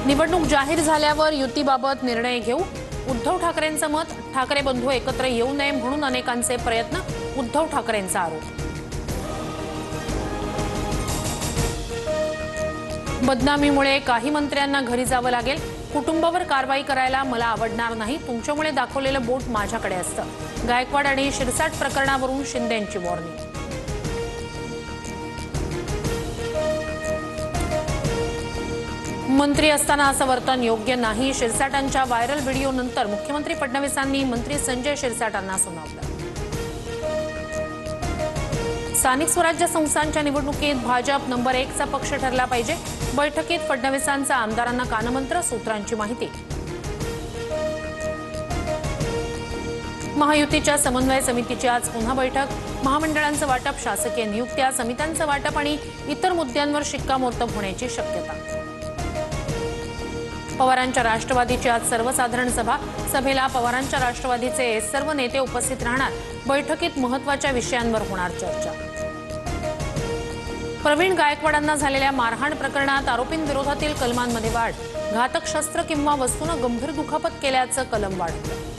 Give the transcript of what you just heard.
निवडणूक जाहीर झाल्यावर युतीबाबत निर्णय घेऊ. उद्धव ठाकरेंचं मत. ठाकरे बंधू एकत्र येऊ नये म्हणून अनेकांचे प्रयत्न. उद्धव ठाकरेंचा आरोप. बदनामीमुळे काही मंत्र्यांना घरी जावं लागेल. कुटुंबावर कारवाई करायला मला आवडणार नाही. तुमच्यामुळे दाखवलेलं बोट माझ्याकडे असतं. गायकवाड आणि शिरसाट प्रकरणावरून शिंदेंची वॉर्निंग. मंत्री असताना असं वर्तन योग्य नाही. शिरसाटांच्या व्हायरल व्हिडिओनंतर मुख्यमंत्री फडणवीसांनी मंत्री संजय शिरसाटांना सुनावलं. स्थानिक स्वराज्य संस्थांच्या निवडणुकीत भाजप नंबर 1चा पक्ष ठरला पाहिजे. बैठकीत फडणवीसांचा आमदारांना कानमंत्र. सूत्रांची माहिती. महायुतीच्या समन्वय समितीची आज पुन्हा बैठक. महामंडळांचं वाटप, शासकीय नियुक्त्या, समित्यांचं वाटप आणि इतर मुद्द्यांवर शिक्कामोर्तब होण्याची शक्यता. पवारांच्या राष्ट्रवादीची आज सर्वसाधारण सभा. सभेला पवारांच्या राष्ट्रवादीचे सर्व नेते उपस्थित राहणार. बैठकीत महत्त्वाच्या विषयांवर होणार चर्चा. प्रवीण गायकवाडांना झालेल्या मारहाण प्रकरणात आरोपींविरोधातील कलमांमध्ये वाढ. घातक शस्त्र किंवा वस्तूनं गंभीर दुखापत केल्याचं कलम वाढलं.